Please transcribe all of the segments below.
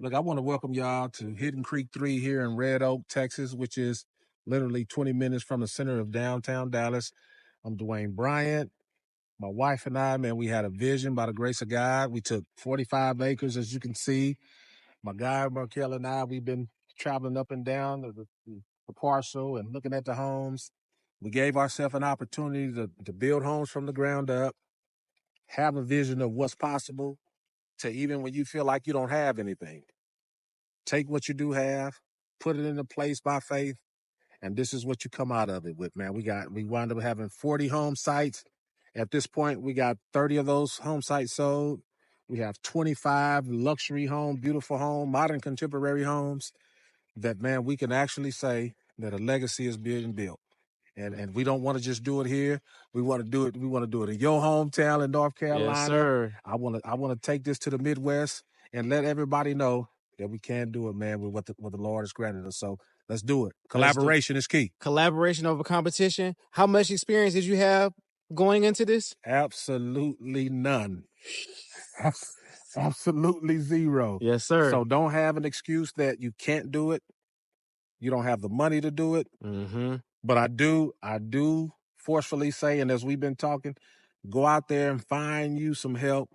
Look, I want to welcome y'all to Hidden Creek 3 here in Red Oak, Texas, which is literally 20 minutes from the center of downtown Dallas. I'm Dewayne Bryant. My wife and I, man, we had a vision by the grace of God. We took 45 acres, as you can see. My guy, Markel, and I, we've been traveling up and down the parcel and looking at the homes. We gave ourselves an opportunity to build homes from the ground up, have a vision of what's possible, to even when you feel like you don't have anything. Take what you do have, put it into place by faith, and this is what you come out of it with, man. We wound up having 40 home sites. At this point, we got 30 of those home sites sold. We have 25 luxury home, beautiful home, modern contemporary homes that, man, we can actually say that a legacy is being built. And we don't want to just do it here. We want to do it. We want to do it in your hometown in North Carolina. Yes, sir. I want to take this to the Midwest and let everybody know that we can do it, man, with what the Lord has granted us. So let's do it. Collaboration is key. Collaboration over competition. How much experience did you have going into this? Absolutely none. Absolutely zero. Yes, sir. So don't have an excuse that you can't do it. You don't have the money to do it. Mm-hmm. But I do forcefully say, and as we've been talking, go out there and find you some help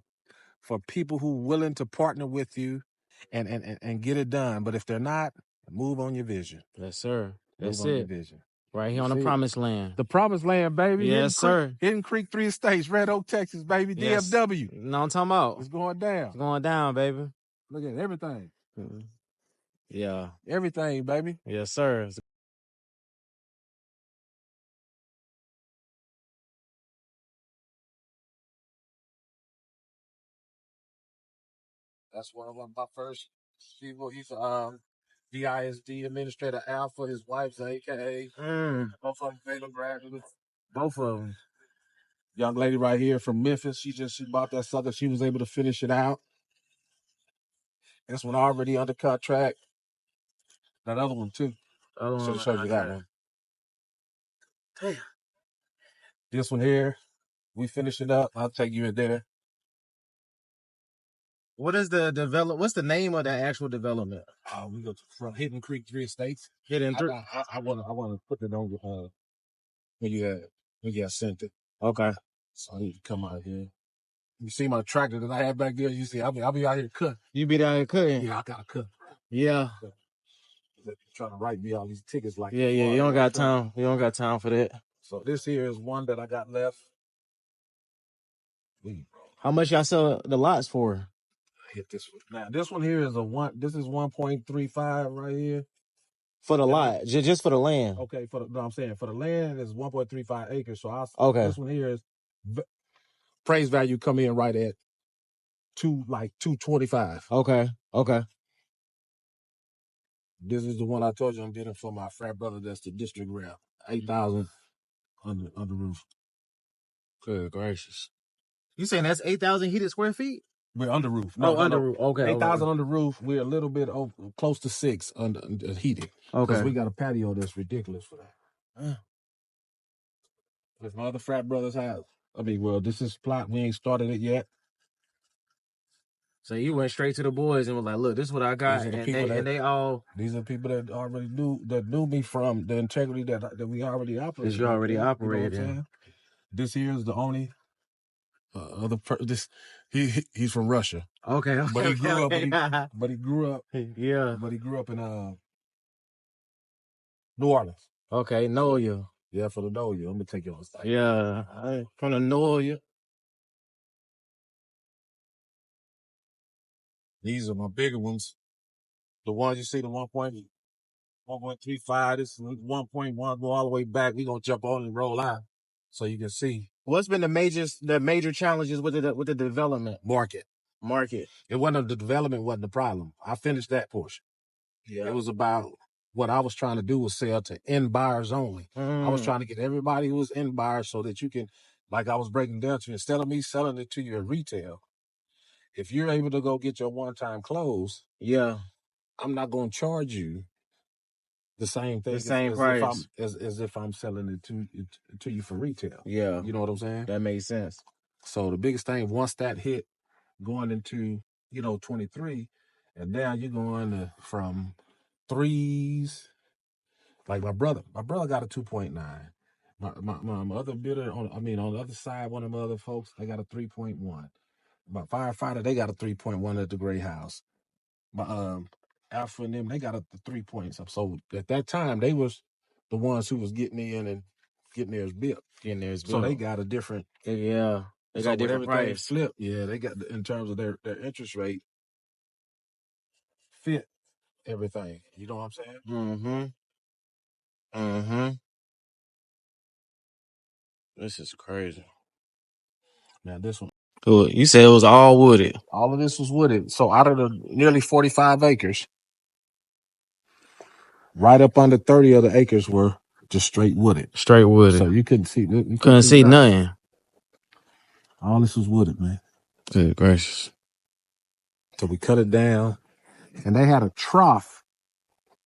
for people who are willing to partner with you and get it done. But if they're not, move on your vision. Yes, sir. That's Move on your it. vision. Right here on the promised land. The promised land, baby. Yes, sir. Hidden Creek 3 Estates, Red Oak, Texas, baby. Yes. DFW. You know what I'm talking about? It's going down. It's going down, baby. Look at everything. Yeah. Everything, baby. Yes, sir. That's one of my first people. He's DISD administrator Alpha. His wife's AKA. Both of them Dewayne graduates. Both of them. Young lady right here from Memphis. She bought that sucker. She was able to finish it out. This one already under contract. That other one too. Should show you that one. Damn. This one here, we finish it up. I'll take you in there. What is what's the name of that actual development? We go from Hidden Creek 3 Estates. Hidden 3. I wanna put it on when you have sent it. Okay. So I need to come out here. You see my tractor that I had back there? You see, I'll be out here cutting. You be out here cutting? Yeah, I gotta cut. Yeah. They're trying to write me all these tickets like Yeah. You don't got time. You don't got time for that. So this here is one that I got left. How much y'all sell the lots for? Hit this one. Now this one here is this is 1.35 right here. For the lot, just for the land. Okay, I'm saying for the land is 1.35 acres. So okay. This one here is praise value come in right at 225. Okay. This is the one I told you I'm getting for my frat brother. That's the district rep. 8,000 under roof. Good gracious. You saying that's 8,000 heated square feet? We're under roof. Under roof. Okay. 8,000 under roof. We're a little bit close to 6 under heated. Okay. Because we got a patio that's ridiculous for that. If my other frat brothers have, this is plot. We ain't started it yet. So you went straight to the boys and was like, "Look, this is what I got," they all. These are people that already knew me from the integrity that we already operated. That you already operated. You know what I'm saying? This here is the only he's from Russia. Okay. But he grew up. But he grew up. Yeah. But he grew up in New Orleans. Okay, know you. Yeah, for the know you. I'm gonna take you on site. Yeah, from the know you. These are my bigger ones. The ones you see, the 1.35, this is 1.1, go all the way back. We're going to jump on and roll out so you can see. What's been the major challenges with the development? Market. The development wasn't the problem. I finished that portion. Yeah. It was about what I was trying to do was sell to end buyers only. I was trying to get everybody who was end buyers so that you can, like I was breaking down to you, instead of me selling it to you at retail, if you're able to go get your one-time close, I'm not going to charge you the same thing, price as if I'm selling it to you for retail. Yeah, you know what I'm saying? That makes sense. So the biggest thing, once that hit, going into 23, And now you're going from threes. Like my brother got a 2.9. My other bidder on the other side, one of my other folks, they got a 3.1. My firefighter, they got a 3.1 at the Gray House. My Alpha and them, they got a 3 points up. So at that time, they was the ones who was getting in and getting theirs built. So they got a different. Yeah. They got different price. Flip, yeah, they got in terms of their interest rate fit everything. You know what I'm saying? Mm-hmm. Mm-hmm. This is crazy. Now this one. Cool. You said it was all wooded. All of this was wooded. So out of the nearly 45 acres, right up under 30 of the acres were just straight wooded. Straight wooded. So you couldn't see. Couldn't see nothing. All this was wooded, man. Good gracious. So we cut it down, and they had a trough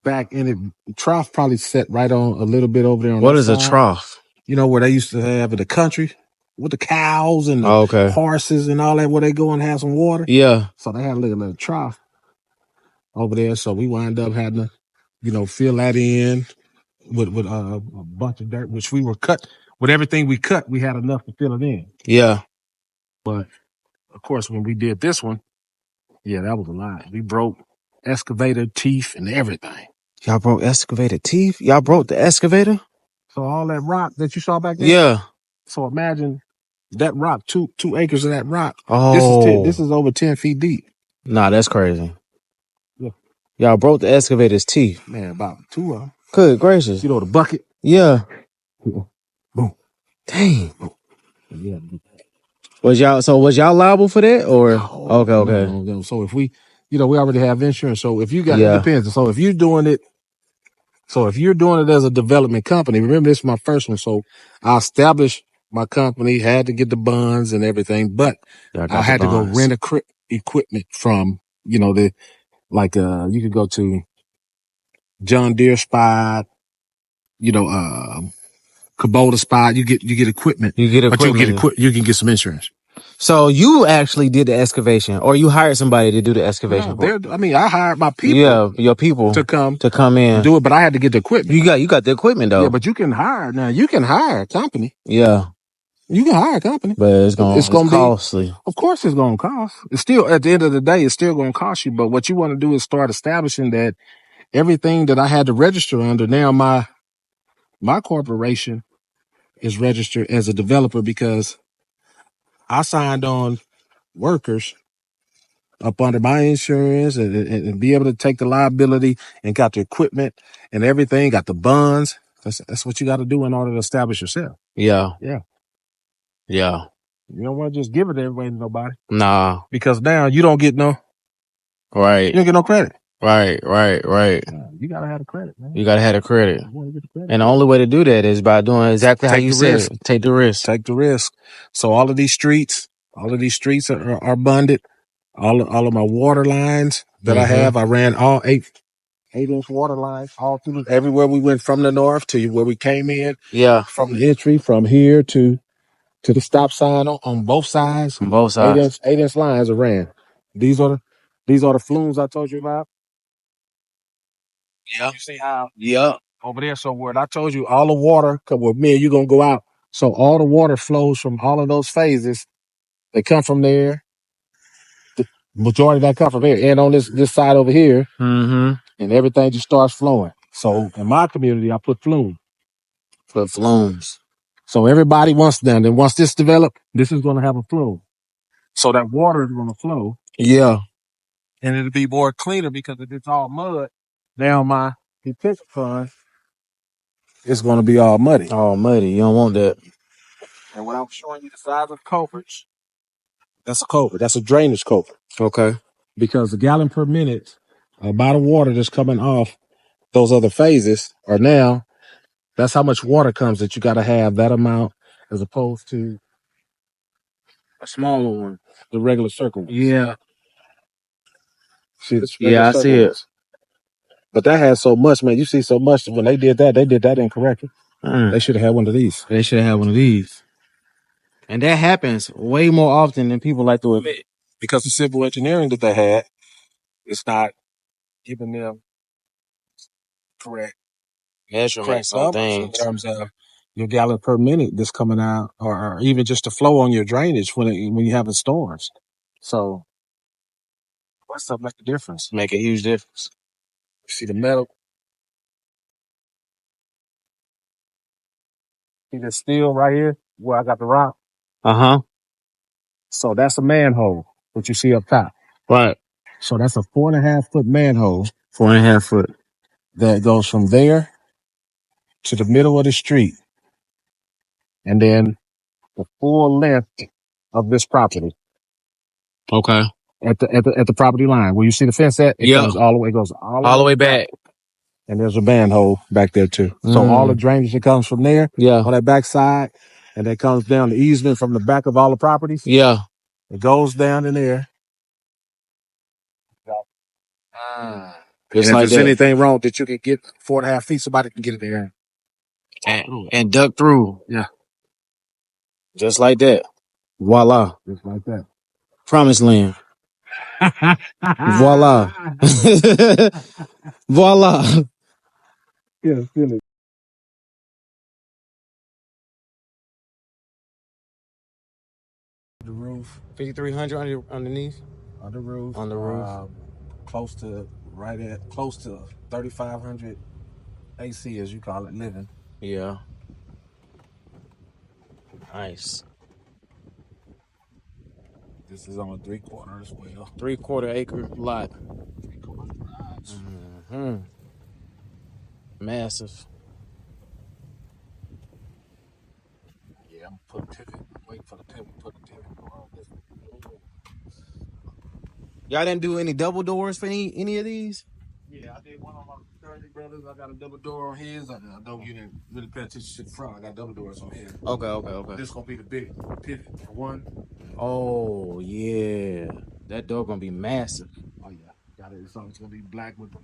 back in it. The trough probably set right on a little bit over there on What that is side. A trough? You know where they used to have in the country with the cows and the horses and all that, where they go and have some water. Yeah. So they had a little trough over there. So we wind up having to, fill that in with a bunch of dirt, which we were cut. With everything we cut, we had enough to fill it in. Yeah. But of course, when we did this one, yeah, that was a lot. We broke excavator teeth and everything. Y'all broke excavator teeth? Y'all broke the excavator? So all that rock that you saw back there? Yeah. So imagine that rock, two acres of that rock. Oh. This is over 10 feet deep. Nah, that's crazy. Yeah. Y'all broke the excavator's teeth. Man, about 2 of them. Good gracious. You know the bucket? Yeah. Boom. Dang. Boom. Yeah. Was y'all liable for that or? Oh, okay. No. So if we already have insurance. So if you got, it depends. So if you're doing it as a development company, remember this is my first one. So I established my company, had to get the bonds and everything, but I had to go rent equipment from, you could go to John Deere spot, Kubota spot. You get equipment. But you can get some insurance. So you actually did the excavation, or you hired somebody to do the excavation? No, I hired my people. Yeah, your people to come in do it, but I had to get the equipment. You got the equipment though. Yeah, but you can hire now. You can hire a company. Yeah, you can hire a company, but it's gonna be costly. Of course, it's gonna cost. It's still at the end of the day, it's still gonna cost you. But what you want to do is start establishing that everything that I had to register under now, my corporation is registered as a developer because I signed on workers up under my insurance and be able to take the liability and got the equipment and everything, got the bonds. That's what you got to do in order to establish yourself. Yeah. Yeah. Yeah. You don't want to just give it everybody to nobody. Nah. Because now you don't get no. Right. You don't get no credit. Right. You got to have the credit, man. You got to have the credit. And the only way to do that is by doing exactly how you said. Take the risk. Take the risk. So all of these streets are bonded. All of my water lines that I have, I ran all 8-inch water lines all through everywhere we went from the north to where we came in. Yeah. From the entry, from here to the stop sign on both sides. On both sides. 8-inch lines are ran. These are the flumes I told you about. Yeah. You see how? Yeah. Over there, so where I told you all the water, cause with me and you gonna go out. So all the water flows from all of those phases. They come from there. The majority of that come from here. And on this side over here, and everything just starts flowing. So in my community, I put flume. Put flumes. So everybody wants them. And once this develop, this is gonna have a flume. So that water is gonna flow. Yeah. And it'll be more cleaner because if it's all mud, now my detention pond is gonna be all muddy. All muddy. You don't want that. And when I'm showing you the size of culverts, that's a culvert. That's a drainage culvert. Okay. Because the gallon per minute amount of water that's coming off those other phases are now, that's how much water comes that you got to have that amount as opposed to a smaller one, the regular circle ones. Yeah. See this? Yeah, I see it. But that has so much, man. You see so much. When they did that incorrectly. They should have had one of these. They should have had one of these. And that happens way more often than people like to admit. Because the civil engineering that they had, it's not giving them correct Measurements on numbers in things. terms of your gallon per minute that's coming out, or even just the flow on your drainage when you're having storms. So that stuff make a difference. Make a huge difference. See the metal, see the steel right here where I got the rock. Uh-huh. So that's a manhole, what you see up top. Right. So that's a 4.5 foot manhole 4.5 foot. that goes from there to the middle of the street, and then the full length of this property Okay. at the property line where you see the fence at. It Yep. comes all the way, goes all the All the way way back, back. and there's a manhole back there too. So all the drainage that comes from there Yeah. on that back side, and that comes down the easement from the back of all the properties. Yeah. It goes down in there. Just And if like there's that. anything wrong that you can get 4.5 feet, somebody can get it there. And duck through. Yeah. Just like that. Voila. Just like that. Promised land. Voila. Voila. Yeah, feel it. The roof. 5,300 underneath? On the roof. On the roof. Close to 3,500 AC, as you call it, living. Yeah. Nice. This is on a 3/4 as well. 3/4 acre lot. 3/4 garage. Mm-hmm. Massive. Yeah, I'm putting pivot. Waiting for the pivot. Put the pivot on this. Y'all didn't do any double doors for any of these? Yeah, I did one on my 30 brothers. I got a double door on his. I know you didn't really pay attention to the front. I got double doors on his. Okay. This gonna be the big pivot for one. Oh yeah. That door gonna be massive. Oh yeah, got it. Something's gonna be black with the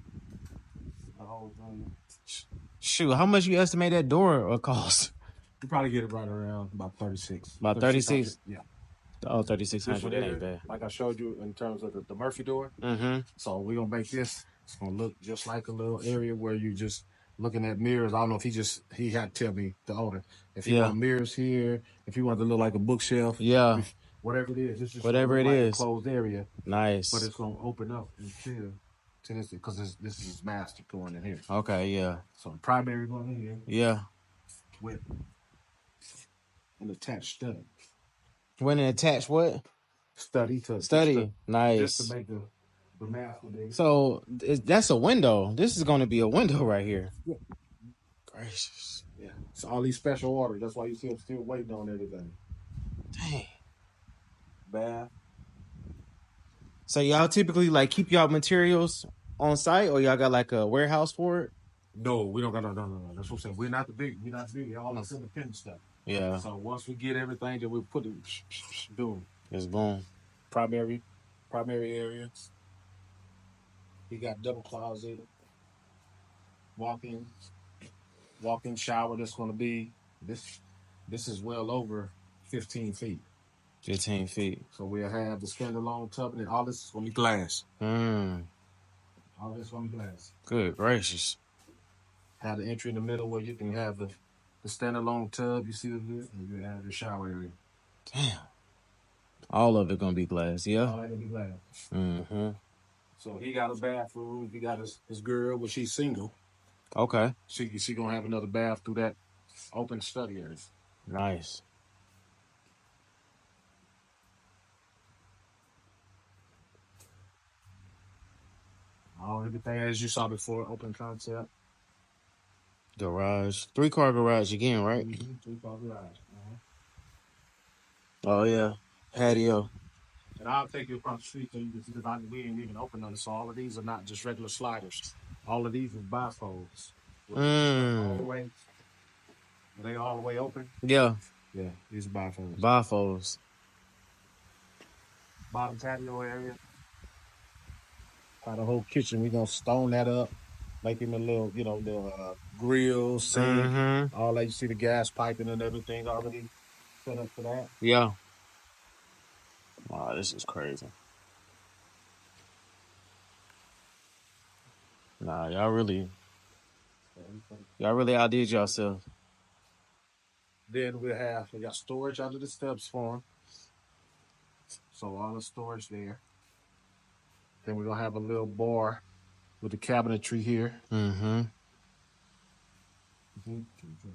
whole thing. Shoot, how much you estimate that door will cost? You probably get it right around about 36. About 36? Yeah. Oh, This 3,600. one That ain't here, bad. like I showed you in terms of the Murphy door. Mm-hmm. So we're gonna make this. It's gonna look just like a little area where you just looking at mirrors. I don't know if he had to tell me the owner if he want mirrors here, if he wanted to look like a bookshelf. Yeah. Whatever it is, it's just Whatever gonna it look like is. a closed area. Nice. But it's gonna open up into this because this is master going in here. Okay, yeah. So the primary going in here. Yeah. With an attached study. When it attached what? Study. Nice. Just to make the master big. So that's a window. This is going to be a window right here. Yeah. Gracious. Yeah. It's all these special orders. That's why you see them still waiting on everything. Dang. Bath. So y'all typically like keep y'all materials on site, or y'all got like a warehouse for it? No, we don't got no. That's what I'm saying. We're not the big. All this independent stuff. Yeah. So once we get everything, then we put it. Boom. It's boom. Primary area. He got double closet. Walk-in shower. That's going to be this. This is well over 15 feet. 15 feet. So we'll have the standalone tub, and all this is going to be glass. All this is going to be glass. Good gracious. Have the entry in the middle where you can have the standalone tub. You see this, and you have the shower area. Damn. All of it gonna be glass, yeah. All that gonna be glass. Mm-hmm. So he got a bathroom. He got his girl, but she's single. Okay. She gonna have another bath through that open study area. Nice. Everything as you saw before, open concept. Garage. 3-car garage again, right? 3-car garage. Oh yeah. Patio. And I'll take you across the street so you can see because we ain't even open on it. So all of these are not just regular sliders. All of these are bifolds. All the way. Are they all the way open? Yeah. Yeah, these are bifolds. Bifolds. Bottom patio area. The whole kitchen, we gonna stone that up, make him a little, the grill, sink, all that. You see the gas piping and everything already set up for that. Yeah. Wow, this is crazy. Nah, y'all really outdid yourself. Then we got storage under the steps for them. So all the storage there. Then we're gonna have a little bar with the cabinetry here. Mm-hmm.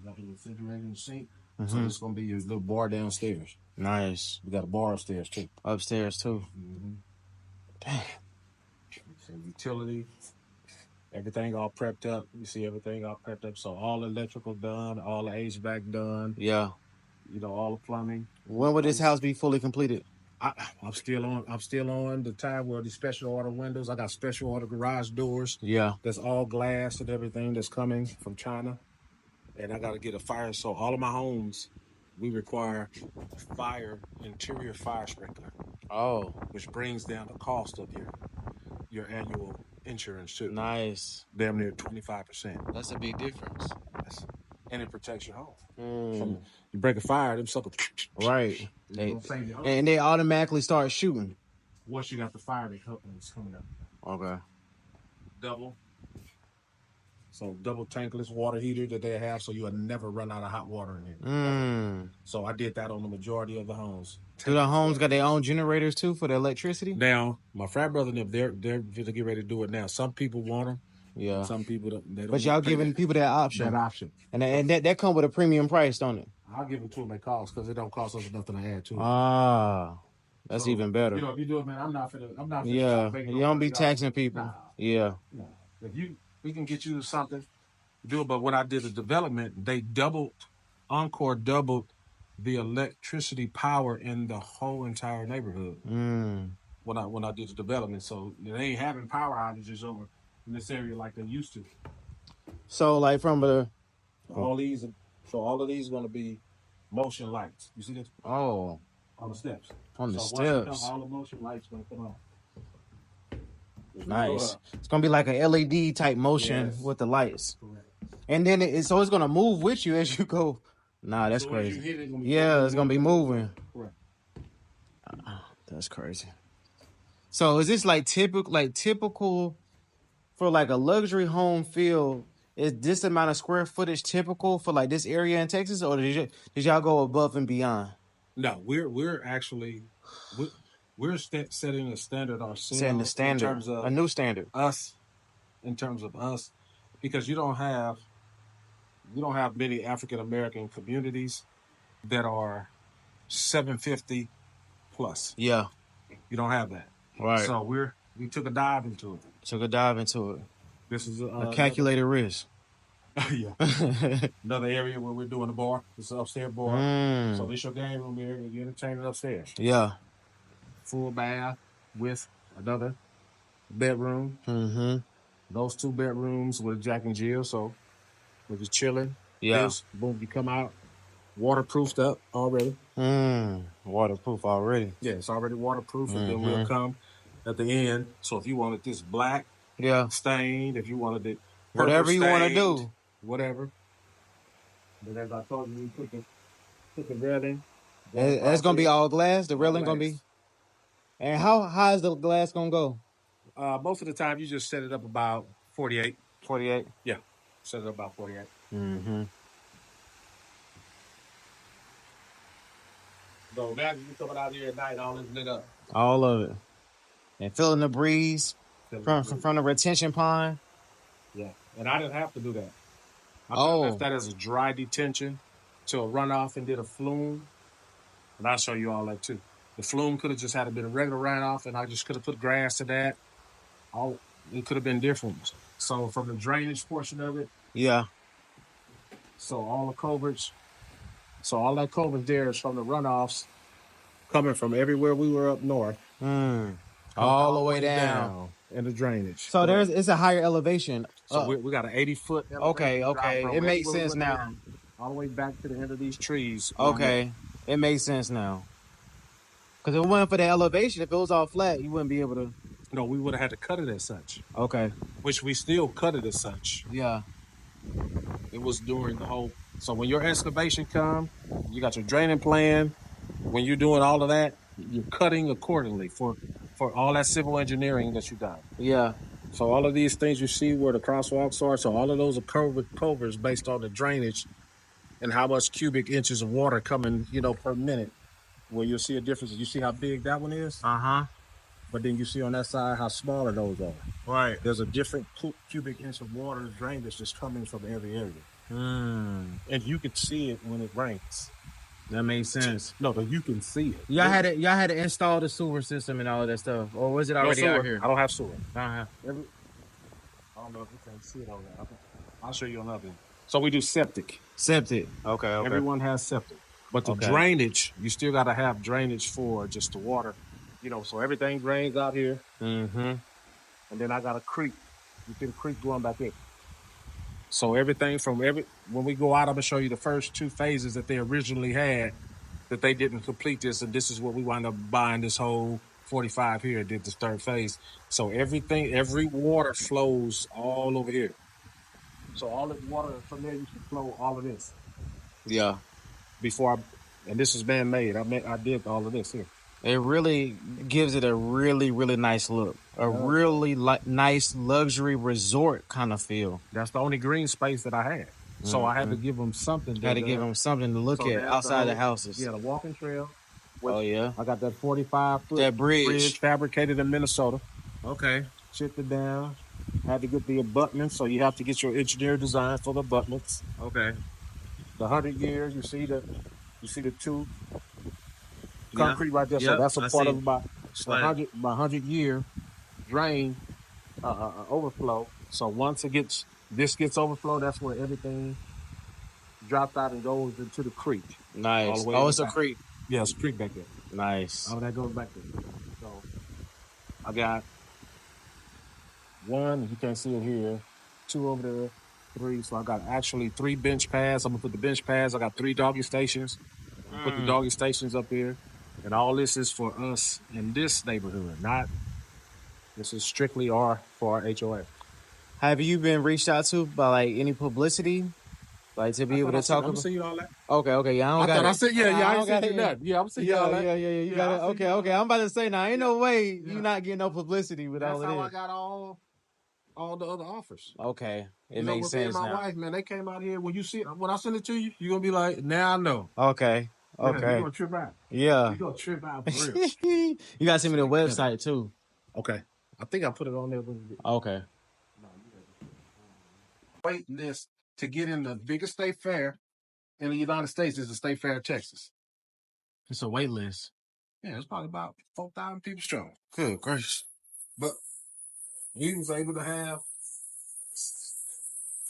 Got a refrigerator and sink. So this is gonna be your little bar downstairs. Nice. We got a bar upstairs too. Upstairs too. Damn. So utility, everything all prepped up. You see everything all prepped up. So all electrical done, all the HVAC done. Yeah. You know, all the plumbing. When will this house be fully completed? I'm still on the time where the special order windows. I got special order garage doors. Yeah. That's all glass and everything that's coming from China. And I got to get a fire. So all of my homes, we require interior fire sprinkler. Oh, which brings down the cost of your annual insurance too. nice. Damn near 25%. That's a big difference. And it protects your home. Mm. You break a fire, them suckers. Right. And they automatically start shooting. once you got the fire, it's coming up. Okay. Double tankless water heater that they have, so you'll never run out of hot water in here. Mm. So I did that on the majority of the homes. Do the homes got their own generators too for the electricity? Now, my frat brother and them, they're going to get ready to do it now. Some people want them. Yeah. Some people don't. But y'all giving people that option. That option. And that come with a premium price, don't it? I'll give them to them at cost because it don't cost us nothing to add to it. Ah, that's even better. You know, if you do it, man, I'm not finna Yeah, you don't be taxing people. Nah. Yeah. No. We can get you something, do it. But when I did the development, they Encore doubled the electricity power in the whole entire neighborhood. Mm. When I did the development, so they ain't having power outages over in this area like they used to. So, like all of these are going to be motion lights. You see this? Oh, on the steps. On the so steps. All the motion lights going to come on. Nice. It's gonna be like a LED type motion with the lights. Correct. And then it's gonna move with you as you go. Nah, that's crazy. It's gonna be moving. Correct. That's crazy. So is this like typical for like a luxury home feel? Is this amount of square footage typical for like this area in Texas, or did y'all go above and beyond? No, we're actually we're setting a standard ourselves. Setting the standard, in terms of a new standard. In terms of us, because you don't have many African American communities that are 750 plus. Yeah, you don't have that. Right. So we took a dive into it. This is a calculated risk. Yeah. Another area where we're doing the bar. It's an upstairs bar. So this your game room area. You entertaining upstairs. Yeah. Full bath with another bedroom. Mm-hmm. Those 2 bedrooms with Jack and Jill. So we're just chilling. Yeah. Boom, you come out. Waterproofed up already. Waterproof already. Yeah, it's already waterproof. And then we'll come at the end. So if you wanted this black stained, if you wanted it whatever you want to do. Whatever. But as I told you, we put the railing. It's going to be all glass? The railing going to be? And how high is the glass going to go? Most of the time, you just set it up about 48. 48? Yeah. Set it up about 48. Mm-hmm. So now you coming out here at night, all is lit up. All of it. And feeling the breeze from the retention pond. Yeah. And I didn't have to do that. I left that as a dry detention to a runoff and did a flume. And I'll show you all that too. The flume could have just had a bit of regular runoff, and I just could have put grass to that. It could have been different. So from the drainage portion of it. Yeah. So all the culverts. So all that culvert there is from the runoffs coming from everywhere we were up north. All the way down. In the drainage. So it's a higher elevation. So we got an 80-foot elevation. Okay. It makes sense now. All the way back to the end of these trees. Okay. It makes sense now. Because if it wasn't for the elevation, if it was all flat, you wouldn't be able to. No, we would have had to cut it as such. Okay. Which we still cut it as such. Yeah. It was during the whole. So when your excavation come, you got your draining plan. When you're doing all of that, you're cutting accordingly for all that civil engineering that you done. Yeah. So all of these things you see where the crosswalks are, so all of those are covers based on the drainage and how much cubic inches of water coming, per minute. Where you'll see a difference. You see how big that one is, Uh-huh. but then you see on that side how smaller those are. Right. There's a different cubic inch of water drainage that's coming from every area, Mm. and you can see it when it rains. That makes sense. No, you can see it. Y'all had to install the sewer system and all of that stuff, or was it No already sewer. out here? I don't have sewer. Uh-huh. I don't know if you can see it on there. I'll show you another. So we do septic. Septic. Okay. Everyone has septic, but the drainage, you still got to have drainage for just the water. So everything drains out here. Mm-hmm. And then I got a creek. You see the creek going back there. So everything when we go out, I'm gonna show you the first two phases that they originally had that they didn't complete this, and this is what we wound up buying this whole 45 here. Did this third phase. So every water flows all over here. So all this water from there used to flow all of this. Yeah. And this is man-made. I did all of this here. It really gives it a really, really nice look. Really nice luxury resort kind of feel. That's the only green space that I had. So I had to give them something. Had to give them something to look at outside the houses. Yeah, the walking trail. Oh, yeah. I got that 45-foot that bridge fabricated in Minnesota. Okay. Chipped it down. Had to get the abutments, so you have to get your engineer design for the abutments. Okay. The 100 years, you see the two concrete right there. So that's a part of my 100-year drain overflow. So once this gets overflow, that's where everything drops out and goes into the creek. Nice. It's a creek. Yeah, it's a creek back there. Nice. All that goes back there. So I got one, you can't see it here, two over there, three. So I got actually 3 bench pads. I'm gonna put the bench pads. I got 3 doggy stations. Put the doggy stations up here. And all this is for us in this neighborhood, this is strictly for our HOA. Have you been reached out to by like any publicity? Like to be able to talk about? I'm seeing all that. Okay, yeah, I don't said, I ain't seen that. Yeah, I'm seeing all that. Yeah, you got it. Okay. I'm about to say now, ain't no way you not getting no publicity with all of this. That's how I got all the other offers. Okay, it makes sense my now. wife, man, they came out here. When I send it to you, you're gonna be like, now I know. Okay. You're gonna trip out. Yeah. You're gonna trip out for real. You gotta send me the website too. Okay. I think I put it on there. Okay. Wait list to get in the biggest state fair in the United States is the State Fair of Texas. It's a wait list. Yeah, it's probably about 4,000 people strong. Good gracious. But we was able to have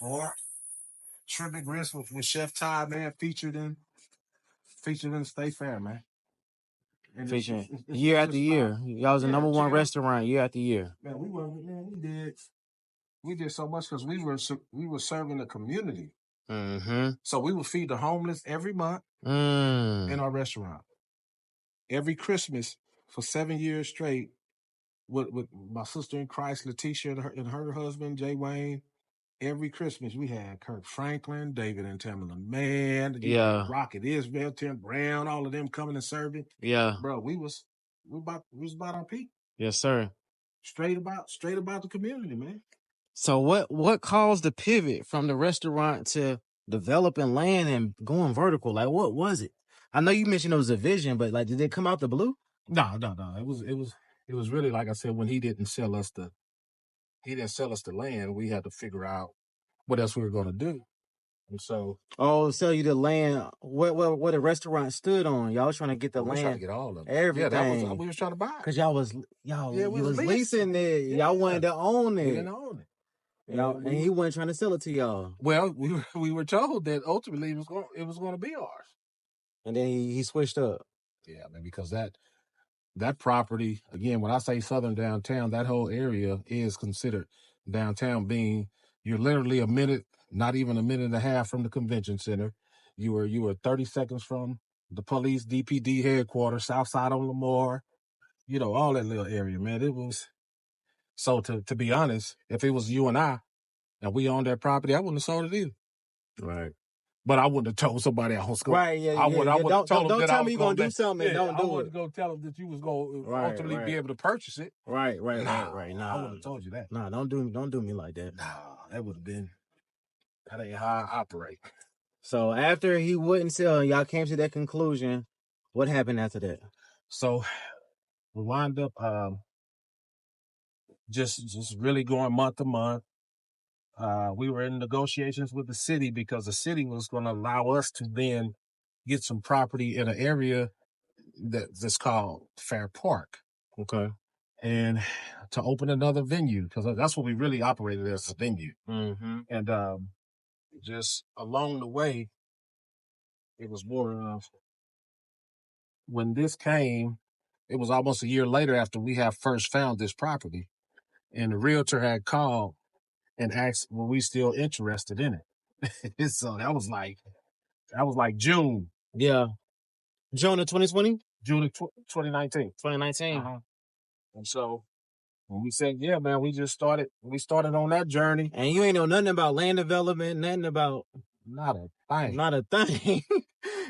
4 shrimp grits with Chef Ty, man, featured in the State Fair, man. And featuring year after year. Y'all was the number 1 restaurant year after year. Man, we did so much because we were serving the community. Mm-hmm. So we would feed the homeless every month in our restaurant. Every Christmas for 7 years straight with my sister in Christ, Letitia, and her husband, Dewayne. Every Christmas we had Kirk Franklin, David and Tamala Mann, Rocket Isbell, Tim Brown, all of them coming and serving. Yeah. Bro, we was about our peak. Yes, sir. Straight about the community, man. So what caused the pivot from the restaurant to developing land and going vertical? Like what was it? I know you mentioned it was a vision, but like did it come out the blue? No. It was really, like I said, when he didn't sell us the land, we had to figure out what else we were going to do. And so, sell you the land. What the restaurant stood on? Y'all was trying to get the land. Trying to get all of it. Everything. Yeah, that was we was trying to buy. Cause y'all was leasing it. Yeah. Y'all wanted to own it. We didn't own it. And he wasn't trying to sell it to y'all. Well, we were told that ultimately it was going to be ours. And then he switched up. Yeah, man, because that property, again, when I say southern downtown, that whole area is considered downtown, being you're literally a minute, not even a minute and a half from the convention center. You were 30 seconds from the police DPD headquarters, south side on Lamar, all that little area, man. It was, so to be honest, if it was you and we owned that property, I wouldn't have sold it either. Right. But I wouldn't have told somebody I was going. Right, yeah, I would have told them don't that tell I me was you're gonna do something and don't I do wasn't it. going to tell them that you was going to Right, ultimately right. be able to purchase it. Right. Nah, Nah, I wouldn't have told you that. Nah, don't do me like that. Nah, that would have been. That ain't how I operate. So after he wouldn't sell, and y'all came to that conclusion. What happened after that? So we wind up just really going month to month. We were in negotiations with the city because the city was going to allow us to then get some property in an area that's called Fair Park. Okay. And to open another venue, because that's what we really operated as, a venue. Mm-hmm. And just along the way, it was more of when this came, it was almost a year later after we had first found this property. And the realtor had called and asked, were we still interested in it? So that was like June. Yeah. June of 2020? June of 2019. 2019. Uh-huh. And so when we said, yeah, man, we started on that journey. And you ain't know nothing about land development, nothing about Not a thing. Not a thing.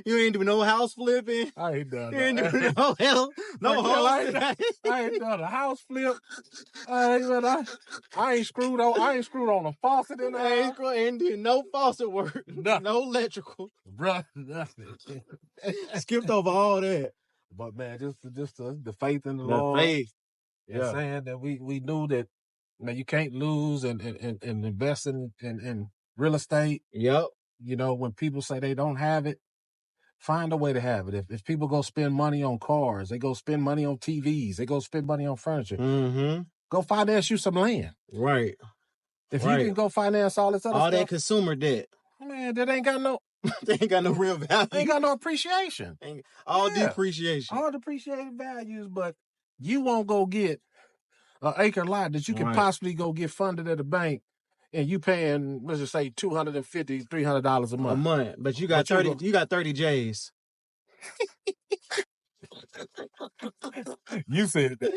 You ain't do no house flipping. I ain't done You ain't do no home. I ain't done a house flip. I ain't screwed on a faucet in the house. Ain't do no faucet work. Nothing. No electrical. Bruh, nothing. Skipped over all that. But man, just the faith in the Lord. Faith. Yeah. Saying that we knew that you can't lose and invest in real estate. Yep. You know, when people say they don't have it, find a way to have it. If people go spend money on cars, they go spend money on TVs, they go spend money on furniture. Mm-hmm. Go finance you some land. Right. If you can go finance all this other stuff, that consumer debt, man, that ain't got no. They ain't got no real value. Ain't got no appreciation. All depreciation. All depreciated values, but you won't go get an acre lot that you can possibly go get funded at a bank, and you paying, let's just say, $250, $300 a month. But you got 30. You got 30 J's. You said that.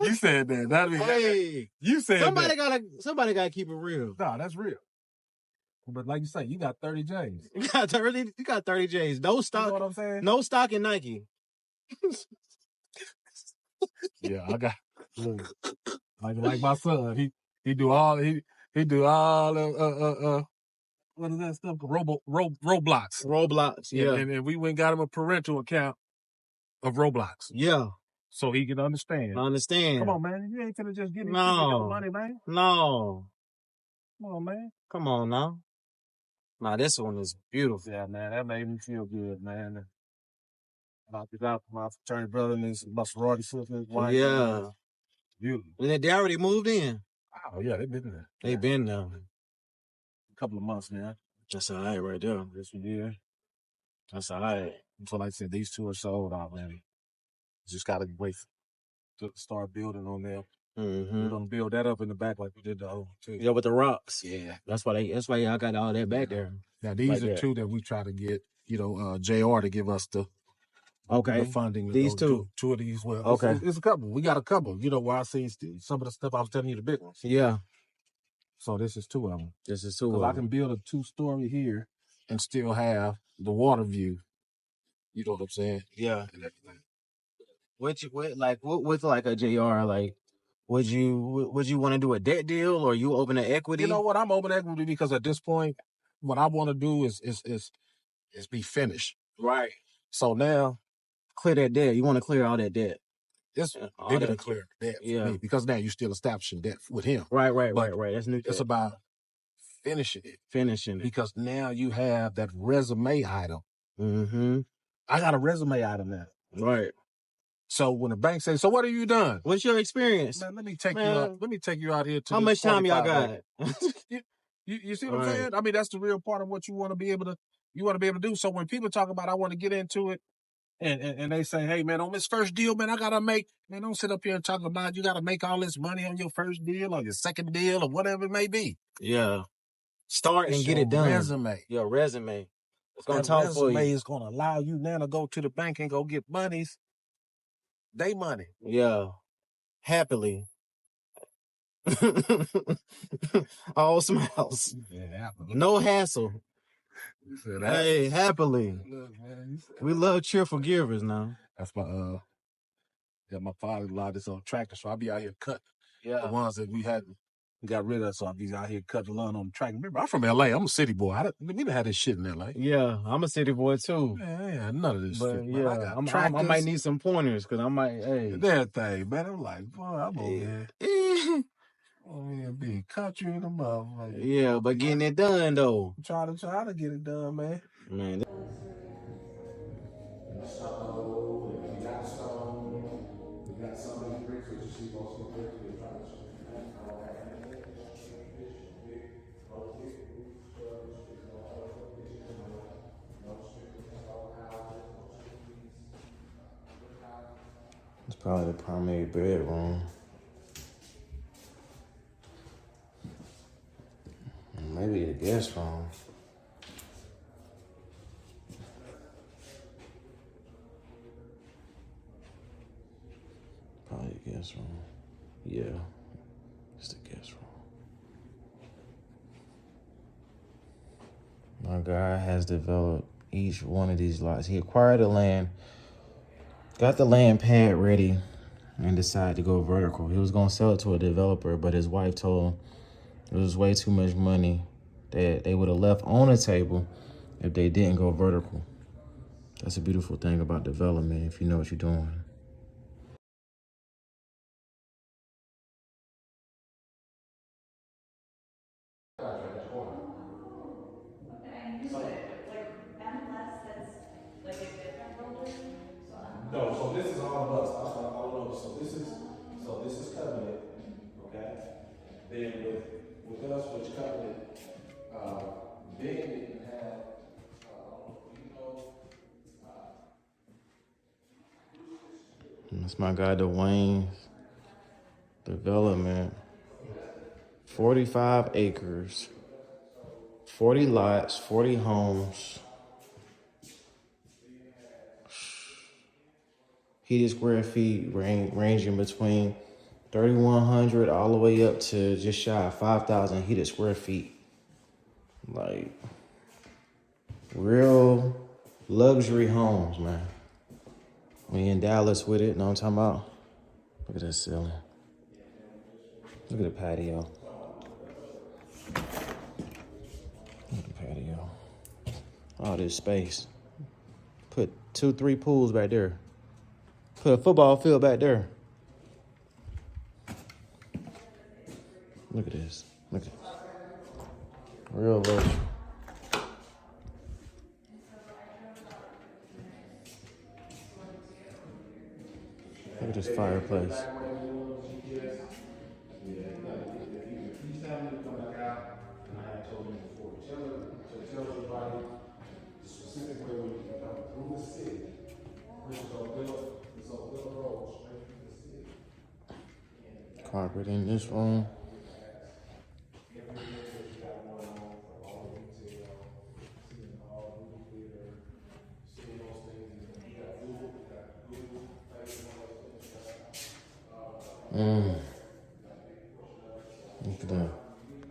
You said that. That means, hey, you said somebody that. Somebody gotta keep it real. No, that's real. But like you say, you got 30 J's. You got 30 J's. No stock. You know what I'm saying? No stock in Nike. Yeah, I got like my son. He do all what is that stuff? Roblox. Roblox, yeah. And we went and got him a parental account of Roblox. Yeah. So he can understand. Come on, man. You ain't gonna just give me your money, man. No. Come on, man. Come on now. Nah, this one is beautiful. Yeah, man. That made me feel good, man. Knocked it out for my fraternity brother and my sorority sister and his wife. Yeah. Beautiful. And they already moved in. Oh, yeah, they've been there. They've been there. A couple of months now. That's all right right there. This year. That's all right. So like I said, these two are sold out, man. Just got to wait to start building on them. Mm-hmm. We're gonna build that up in the back like we did the other two. Yeah, with the rocks. Yeah, that's why y'all got all that back there. Now these are two that we try to get, JR to give us the funding. These two of these. Well, okay, it's a couple. We got a couple. Where I see some of the stuff I was telling you, the big ones. Yeah. So this is two of them. This is two. Because I can build a 2-story here and still have the water view. You know what I'm saying? Yeah. And everything. With like a JR, like, would you want to do a debt deal or you open an equity? You know what? I'm open equity because at this point, what I want to do is be finished. Right. So now, clear that debt. You want to clear all that debt. It's bigger than clear debt for me because now you're still establishing debt with him. Right. That's new. It's about finishing it. Because now you have that resume item. Mm-hmm. I got a resume item now. Right. So when the bank says, "So what have you done? What's your experience?" Man, let me take you out. Let me take you out here to how much time y'all got? You see what I'm saying? I mean, that's the real part of what you want to be able to do. So when people talk about I want to get into it, and they say, "Hey man, on this first deal, man, I gotta make." Man, don't sit up here and talk about you gotta make all this money on your first deal or your second deal or whatever it may be. Yeah. Start and get it done. Your resume. It's gonna talk for you. Resume is gonna allow you now to go to the bank and go get monies. They money. Yeah. Happily. All smiles. Yeah, no hassle. You said Hey, happily. Look, man, We love cheerful givers now. that's my father-in-law this on tractor, so I'll be out here cutting the ones that we got rid of. So I'll be out here cutting the lawn on the tractor. Remember, I'm from LA. I'm a city boy. We didn't have this shit in LA. Yeah, I'm a city boy too. Man, yeah, none of this But shit, man. I yeah, got I tractors might need some pointers because I might. Hey, and everything, man. I'm like, boy, I'm over here. Oh, yeah, being country in the motherfucker. yeah, but getting it done though. I'm trying to get it done, man. Man, Stone, we got stone, we got some of the bricks, which you see most of the bricks, we're trying to it's probably the primary bedroom. Maybe the guest room. Probably the guest room. Yeah, it's the guest room. My guy has developed each one of these lots. He acquired the land, got the land pad ready, and decided to go vertical. He was gonna sell it to a developer, but his wife told him it was way too much money that they would have left on the table if they didn't go vertical. That's a beautiful thing about development if you know what you're doing. No, so this is all of us. I don't know. So this is covenant, okay? Then with us, which covenant, Ben didn't have, you know. That's my guy Dewayne. Development. 45 acres. 40 lots, 40 homes. Heated square feet ranging between 3,100 all the way up to just shy of 5,000 heated square feet. Like, real luxury homes, man. We in Dallas with it, know what I'm talking about? Look at this ceiling. Look at the patio. Look at the patio. All this space. Put 2-3 pools back there. Put a football field back there. Look at this. Look at this. Real luxury. Look at this fireplace. Carpet in this room. Look at that.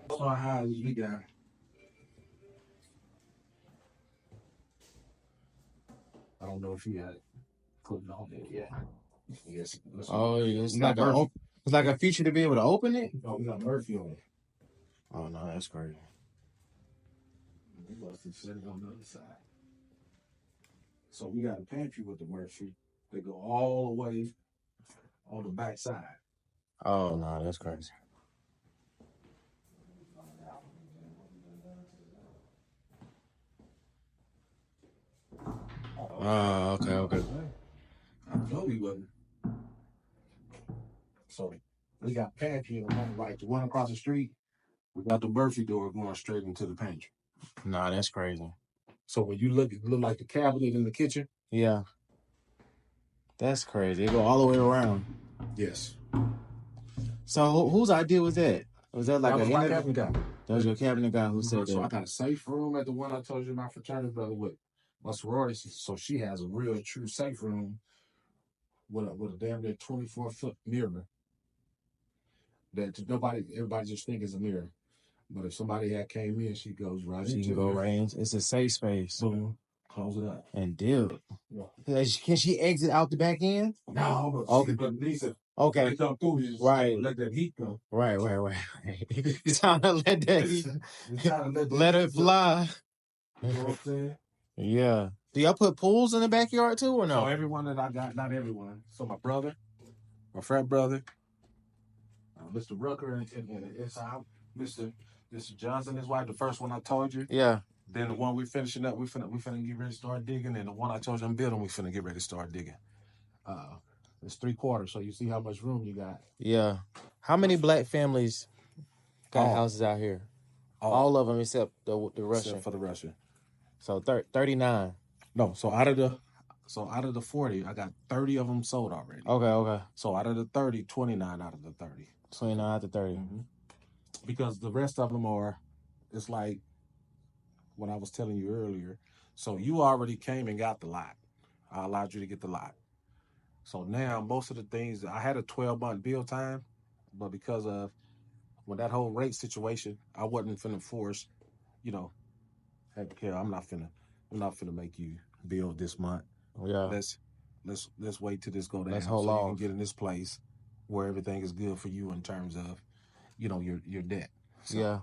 That's our house we got. I don't know if he had put it on there yet. Yes. Oh, yeah. It's like a feature to be able to open it? Oh, we got Murphy on it. Oh, no, that's crazy. We must have set it on the other side. So we got a pantry with the Murphy. They go all the way on the back side. Oh, no, that's crazy. Oh, okay. I know he wasn't. So we got pantry and the one right, the one across the street. We got the Murphy door going straight into the pantry. Nah, that's crazy. So when you look, it look like the cabinet in the kitchen. Yeah. That's crazy. They go all the way around. Yes. So whose idea was that? Was that like that was my cabinet guy? That was your cabinet guy who said that? So I got a safe room at the one I told you my fraternity brother with. My sorority, so she has a real true safe room with a damn near 24-foot mirror that everybody just think is a mirror. But if somebody had came in, she goes right into it. She can go right in. It's a safe space. Boom. Close it up. And deal. Yeah. Can she exit out the back end? No, but okay. But Lisa, okay. they come through, you just right. let that heat go. Right. It's time to let that heat. Let it fly. You know what I'm saying? Yeah. Do y'all put pools in the backyard too, or no? So everyone that I got, not everyone. So my brother, my frat brother, Mr. Rucker, and it's Mr. Johnson, his wife, the first one I told you. Yeah. Then the one we're finishing up, we finna get ready to start digging. And the one I told you I'm building, we finna get ready to start digging. It's 3/4, so you see how much room you got. Yeah. How many black families got houses out here? All of them except the Russian. Except for the Russian. So 39. No, so out of the 40, I got 30 of them sold already. Okay. So out of the 30, 29 out of the 30. 29 out of 30. Mm-hmm. Because the rest of them it's like what I was telling you earlier. So you already came and got the lot. I allowed you to get the lot. So now most of the things, I had a 12-month build time, but because of when that whole rate situation, I wasn't finna force, heck, I'm not finna make you build this month. Yeah. Let's wait till this go down. Let's hold off. You can get in this place where everything is good for you in terms of, your debt. So yeah.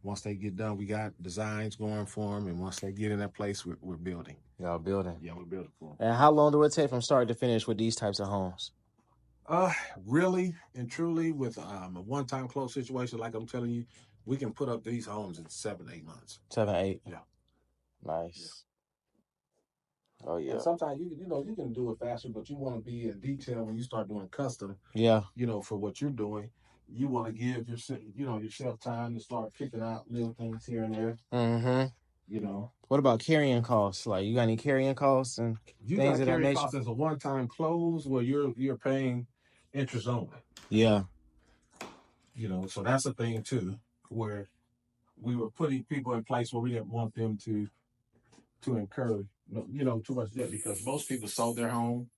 Once they get done, we got designs going for them, and once they get in that place, we're building. Y'all building? Yeah, we're building for them. And how long do it take from start to finish with these types of homes? Really and truly, with a one-time close situation, like I'm telling you, we can put up these homes in 7, 8 months. 7, 8. Yeah. Nice. Yeah. Oh yeah. And sometimes you can do it faster, but you want to be in detail when you start doing custom. Yeah. For what you're doing, you want to give yourself time to start picking out little things here and there. Mm-hmm. What about carrying costs? Like, you got any carrying costs and things of that nature? Carrying costs as a one-time close where you're paying interest only. Yeah. So that's a thing too, where we were putting people in place where we didn't want them to incur too much debt, because most people sold their home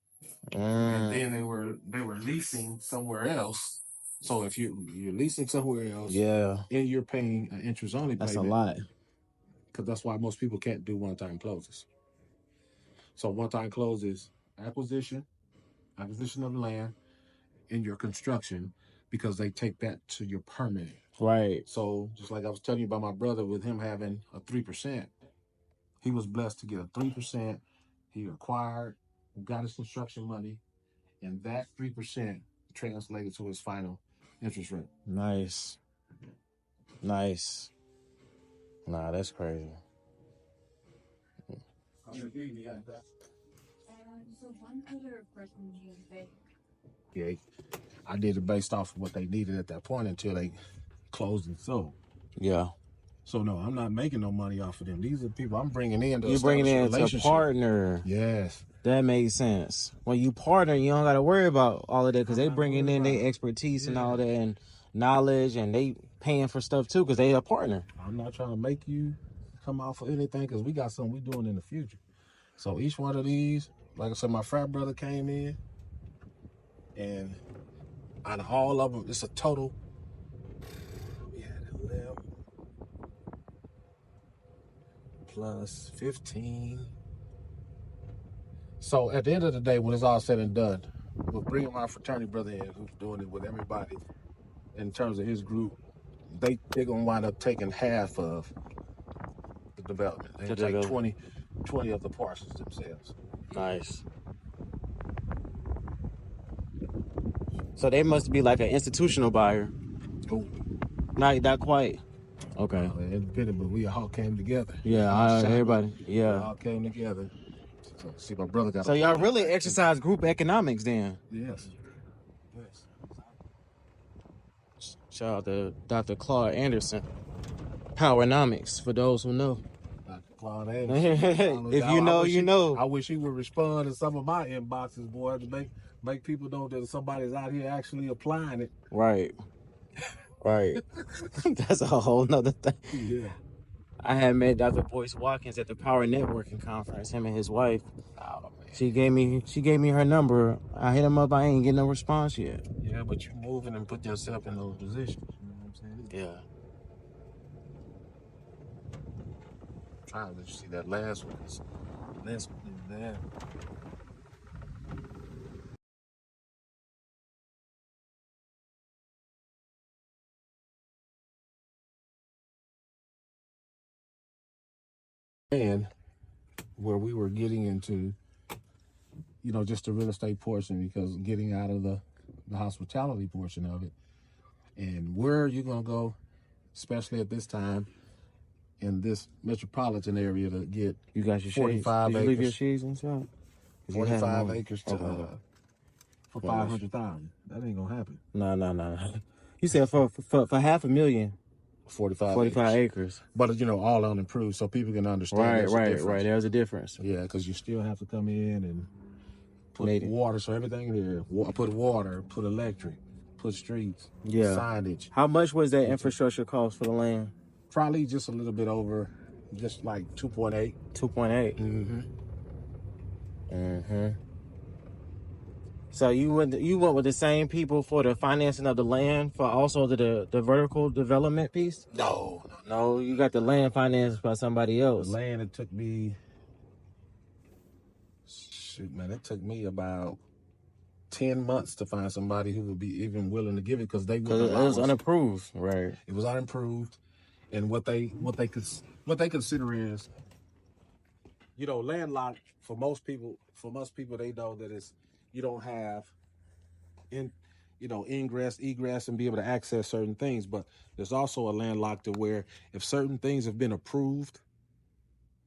and then they were leasing somewhere else. So if you're leasing somewhere else, yeah, and you're paying an interest only payment, that's a lot. Because that's why most people can't do one-time closes. So one-time close is acquisition of the land, and your construction, because they take that to your permitting. Right. So just like I was telling you about my brother, with him having a 3%, he was blessed to get a 3%. He acquired, got his construction money, and that 3% translated to his final interest rate. Nice. Nah, that's crazy. So one other person you think? Yeah, I did it based off of what they needed at that point until they closed and sold. Yeah. So no, I'm not making no money off of them. These are people I'm bringing in to You're bringing in to partner. Yes. That makes sense. When you partner, you don't got to worry about all of that, because they bringing in their expertise and all that and knowledge, and they paying for stuff too because they a partner. I'm not trying to make you come out for anything, because we got something we doing in the future. So each one of these, like I said, my frat brother came in, and out of all of them, it's a total. We had 11 plus 15. So at the end of the day, when it's all said and done, we're bringing my fraternity brother in, who's doing it with everybody in terms of his group. They're gonna wind up taking half of the development. They take 20 of the parcels themselves. Nice. So they must be like an institutional buyer. Oh, not quite. Okay. Independent, but we all came together. Yeah, everybody. Yeah, we all came together. So, see, my brother got. So y'all really exercise group economics then? Yes. Shout out to Dr. Claude Anderson. Powernomics, for those who know. Dr. Claude Anderson. If you know, you know. I wish he would respond to some of my inboxes, boy, to make people know that somebody's out here actually applying it. Right. That's a whole nother thing. Yeah. I had met Dr. Boyce Watkins at the Power Networking Conference, him and his wife. Oh, man. She gave me her number. I hit him up. I ain't getting no response yet. Yeah, but you moving and put yourself in those positions. You know what I'm saying? Yeah. time did you see that last one? Last one is there. And where we were getting into, just the real estate portion, because getting out of the hospitality portion of it, and where are you going to go, especially at this time in this metropolitan area, to get You got your 45 shades? Did you leave your acres, shades inside? 45 acres to Okay. for 500,000. That ain't gonna happen. No. You said for $500,000, 45 acres. But all unimproved, so people can understand. Right. There's a difference. Yeah, because you still have to come in and put Native. water, so everything there. Put water, put electric, put streets, Yeah. signage. How much was that infrastructure cost for the land? Probably just a little bit over, just like 2.8. 2.8. Mm-hmm. So you went with the same people for the financing of the land, for also the vertical development piece? No. No, you got the land financed by somebody else. The land, it took me, it took me about 10 months to find somebody who would be even willing to give it, because they wouldn't allow us. It was unapproved. Right. It was unimproved, and what they consider is, landlocked for most people. For most people, they know that it's, you don't have ingress, egress, and be able to access certain things. But there's also a landlocked to where if certain things have been approved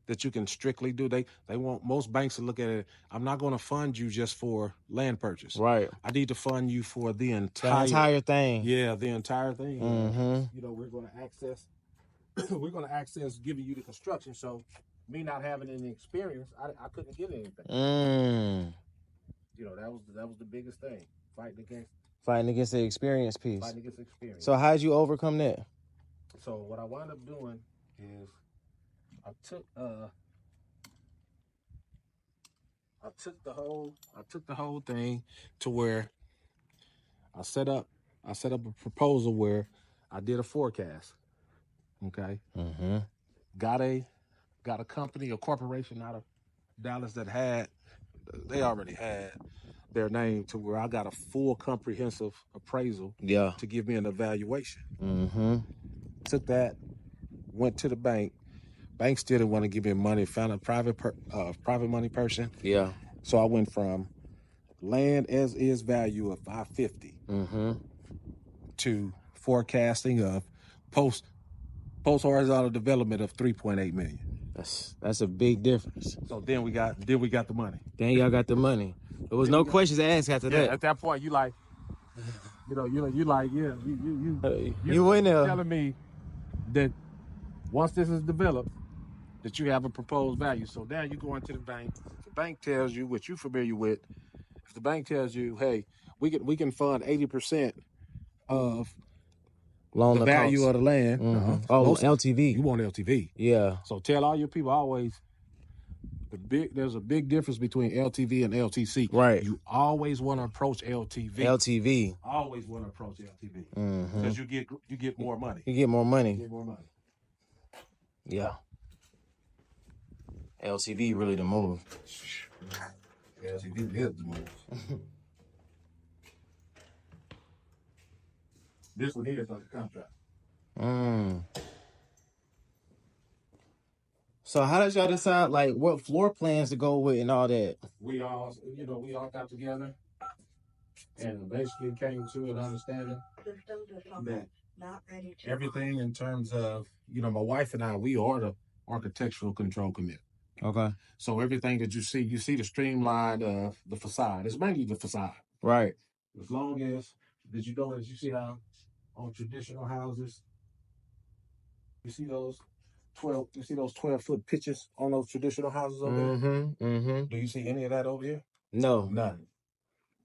that you can strictly do, they want most banks to look at it. I'm not going to fund you just for land purchase. Right. I need to fund you for the entire thing. Yeah, the entire thing. Mm-hmm. We're going to access. We're going to access giving you the construction. So me not having any experience, I couldn't get anything. That was the biggest thing. Fighting against the experience piece. Fighting against experience. So how'd you overcome that? So what I wound up doing is I took the whole thing to where I set up a proposal where I did a forecast. Okay. Mm-hmm. Got a company, a corporation out of Dallas that they already had their name, to where I got a full comprehensive appraisal to give me an evaluation. Mm-hmm. Took that, went to the bank. Bank still didn't want to give me money. Found a private money person. Yeah. So I went from land as is value of $550 to forecasting of post horizontal development of $3.8 million. That's a big difference. So then we got the money. Then y'all got the money. There was no questions asked after that. At that point, you like, you went there telling me that once this is developed, that you have a proposed value. So now you go into the bank. The bank tells you what you're familiar with. If the bank tells you, hey, we can fund 80% of the value of the land. Mm-hmm. Oh, LTV. You want LTV. Yeah. So tell all your people always, there's a big difference between LTV and LTC. Right. You always want to approach LTV. LTV. Always want to approach LTV. Mm-hmm. Because you get more money. You get more money. You get more money. Yeah. LTV really the move. LTV is the move. This one here is like a contract. So how did y'all decide, like, what floor plans to go with and all that? We all got together and basically came to an understanding that everything in terms of, my wife and I, we are the architectural control committee. Okay. So everything that you see the streamline of the facade. It's mainly the facade. Right. As long as you see how on traditional houses, you see those 12-foot pitches on those traditional houses over there? Mm-hmm. Do you see any of that over here? No. None.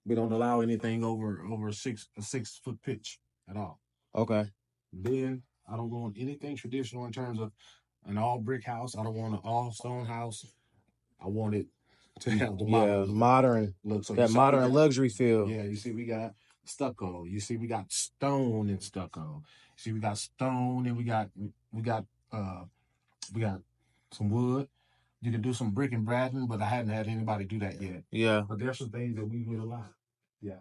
We don't allow anything over a 6-foot pitch at all. Okay. Then I don't want anything traditional in terms of an all brick house. I don't want an all stone house. I want it to have the modern look. So that modern luxury feel. Yeah, you see we got stucco. You see we got stone and stucco. You see we got stone and we got some wood. You can do some brick and batten, but I hadn't had anybody do that yet. Yeah. But there's some things that we do a lot. Yeah.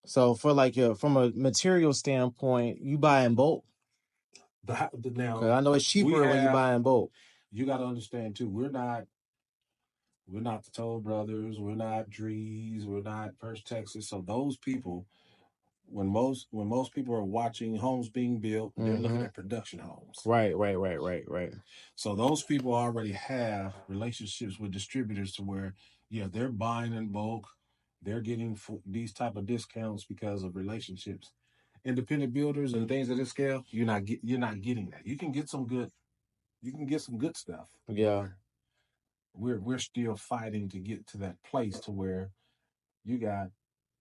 So for like from a material standpoint, you buy in bulk? Now, 'Cause I know it's cheaper when you buy in bulk. You got to understand too. We're not the Toll Brothers. We're not Drees. We're not First Texas. So those people, when most people are watching homes being built, they're looking at production homes. Right. So those people already have relationships with distributors to where, yeah, they're buying in bulk. They're getting these type of discounts because of relationships. Independent builders and things of this scale, you're not getting that. You can get some good stuff. Yeah. We're still fighting to get to that place to where you got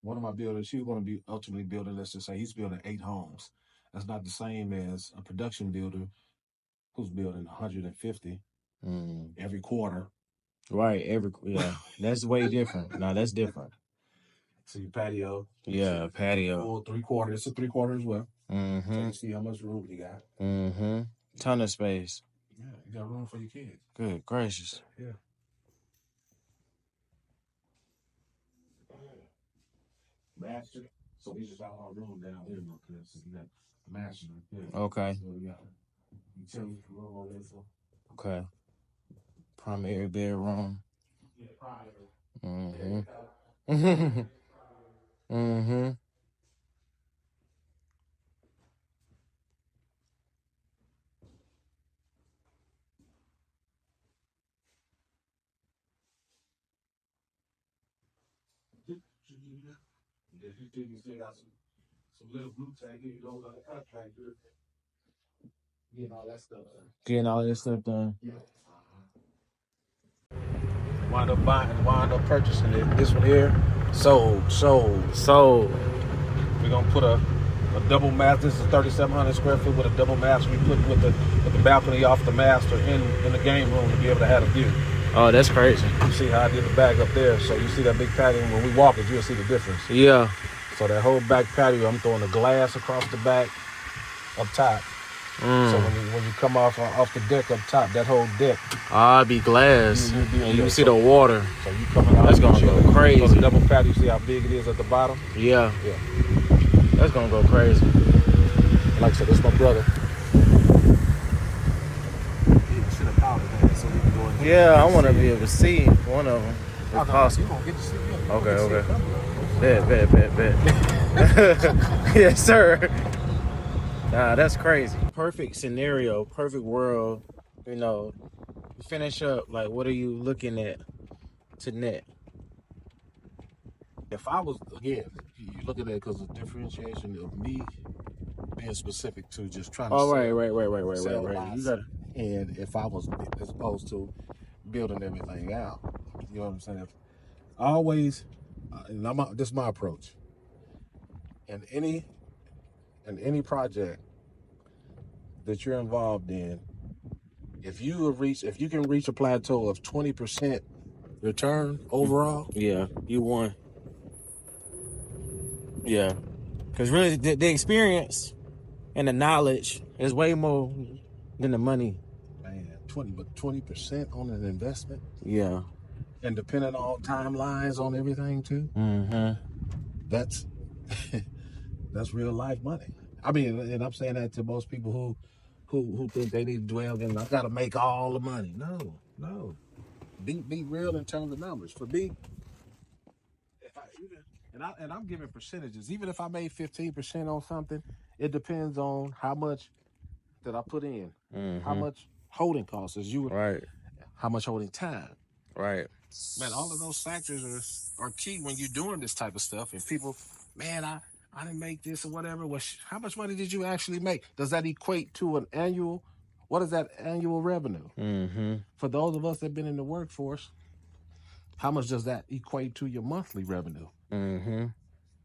one of my builders. She's going to be ultimately building. Let's just say he's building 8 homes. That's not the same as a production builder who's building 150 every quarter. Right. That's way different. No, that's different. So your patio. Yeah, patio. Full 3/4. It's a 3/4 as well. So you see how much room you got. Ton of space. Yeah, you got room for your kids. Good gracious. Yeah. Master. So we just got our room down here, so you got master right there. Okay. So we got utility room on this one. Okay. Primary bedroom. Yeah, primary. You still got some little blue tag here, you know, like a contractor. Getting all that stuff done. Getting all this stuff done. Yeah. Wind up purchasing it. This one here, sold. We're gonna put a double master. This is 3,700 square foot with a double master. We put with the balcony off the master in the game room to be able to have a view. Oh, that's crazy. You see how I did the back up there? So you see that big patio. When we walk it, you'll see the difference. Yeah. So that whole back patio, I'm throwing the glass across the back, up top. So when you come off the deck up top, that whole deck. Be glass. And you can see the water. So you coming out. That's gonna go crazy. So the double patio, you see how big it is at the bottom? Yeah. Yeah. That's gonna go crazy. Like I said, this is my brother. Yeah, I want to be able to see one of them if possible. You won't get to see him. Okay. Bet. Yes, sir. Nah, that's crazy. Perfect scenario, perfect world. You know, finish up. Like, what are you looking at to net? If I was, again, you look at that because of differentiation of me being specific to just trying to sell. Right. You got it. And if I was, as opposed to building everything out, you know what I'm saying? I always, and this is my approach. In any project that you're involved in, if you can reach a plateau of 20% return overall, Yeah, you won. Yeah, because really the experience and the knowledge is way more than the money. man, 20% on an investment. Yeah, And depending on timelines on everything too. That's that's real life money. I mean, and I'm saying that to most people who think they need to dwell in, I gotta make all the money. No. Be real in terms of numbers. For me, I'm giving percentages. Even if I made 15% on something, it depends on how much that I put in, how much holding costs is you, right, how much holding time. right. Man, all of those factors are key when you're doing this type of stuff. And people, man, I didn't make this or whatever. Well, how much money did you actually make? Does that equate to an annual? What is that annual revenue? For those of us that have been in the workforce, how much does that equate to your monthly revenue? You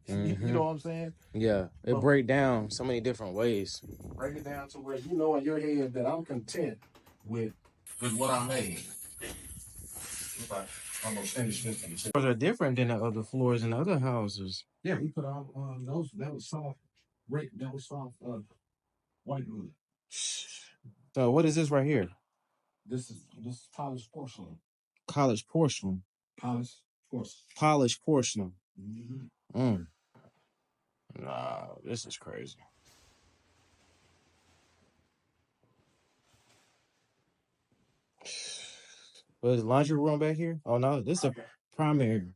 know what I'm saying? Yeah, it break down so many different ways. Break it down to where you know in your head that I'm content with what I made. I'm gonna finish this. Floors are different than the other floors in other houses. Yeah, we put on those. That was soft. That was soft white wood. So what is this right here? This is polished porcelain. College porcelain. Polished porcelain. Polished porcelain. Mm-hmm. Nah, this is crazy. Was the laundry room back here? Oh no, this is a primary.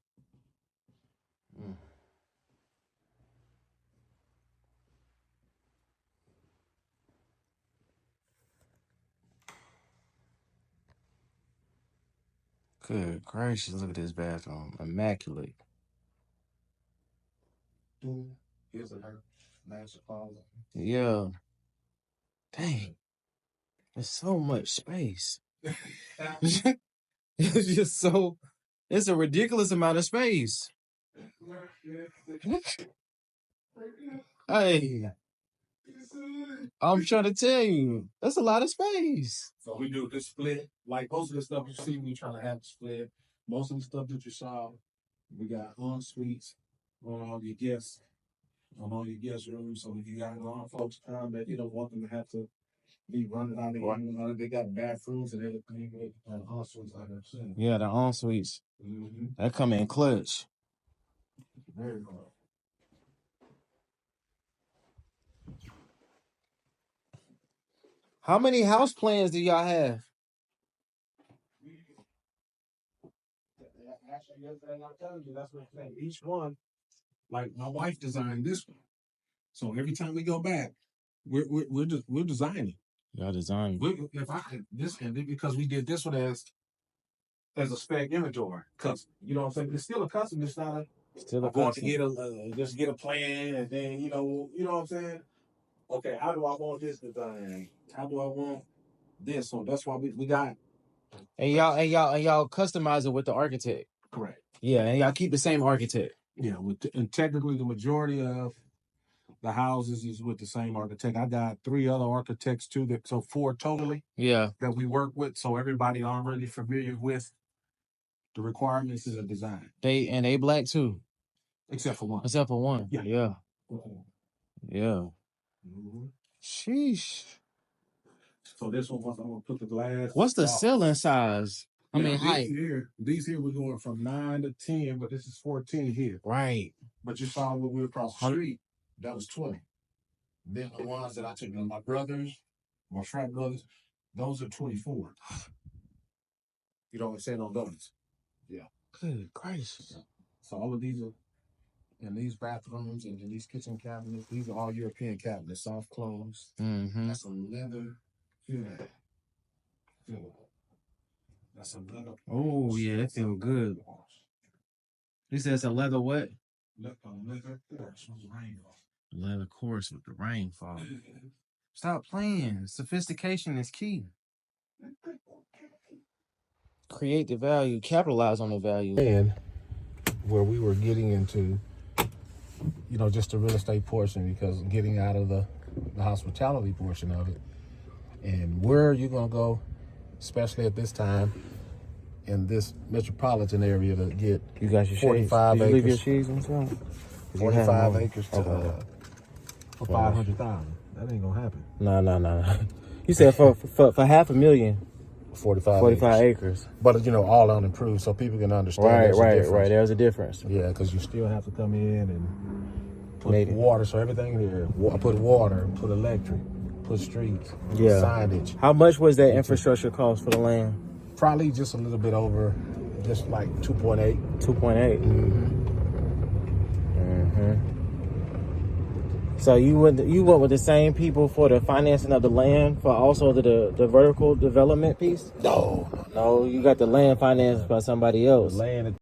Good gracious, look at this bathroom. Immaculate. Here's a master closet. Yeah. Dang. There's so much space. It's just so, it's a ridiculous amount of space. Hey, I'm trying to tell you, that's a lot of space. So we do this split. Like most of the stuff you see, we trying to have split. Most of the stuff that you saw, we got en suites on all your guests, on all your guest rooms. So if you got long folks come that you don't want them to have to be running out of the they got bathrooms and everything with en suites like that too. Yeah, the en suites. Mm-hmm. That come in clutch. Very cool. How many house plans do y'all have? Actually, I'm telling you, that's what I'm saying. Each one, like my wife designed this one. So every time we go back, we're designing. Y'all design. If I this and because we did this one as a spec inventory, because you know what I'm saying, it's still a custom. It's not going to get just get a plan and then you know what I'm saying. Okay, how do I want this design? How do I want this? So that's why we got. And y'all customize it with the architect. Correct. Yeah, and y'all keep the same architect. Yeah, and technically the majority of the houses is with the same architect. I got 3 other architects too, so 4 totally. Yeah, that we work with, so everybody already familiar with the requirements of the design. They black too, Except for one. except for one. Yeah. Yeah. Yeah. Mm-hmm. Sheesh. So this one, once I'm gonna put the glass. What's the ceiling size? I mean, height. These here we're going from 9 to 10, but this is 14 here. Right. But you saw when we were across the street, that was 20. Then the ones that I took to my brothers, my frat brothers, those are 24. You don't say on those. Yeah. Good gracious. So all of these are, and these bathrooms and these kitchen cabinets, these are all European cabinets, soft closed. Mm-hmm. That's a leather. Yeah. That's a leather. Oh yeah, that feel good. He says a leather what? Leather course with the rain fall. Leather course with the rainfall. Stop playing. Sophistication is key. Create the value, capitalize on the value. And where we were getting into, just the real estate portion, because getting out of the hospitality portion of it, and where are you going to go, especially at this time, in this metropolitan area to get You got your 45 shades. Did acres. you leave your shades inside? 45 acres to, okay. for 500,000. That ain't gonna happen. No. You said for $500,000. 45 acres. But all unimproved, so people can understand. Right. There's a difference. Yeah, because you still have to come in and put Maybe. water. So everything here, put water, put electric, put streets, Yeah. signage. How much was that infrastructure cost for the land? Probably just a little bit over, just like 2.8. 2.8. Mm-hmm. So you went with the same people for the financing of the land, for also the vertical development piece? No. No, you got the land financed by somebody else. The land.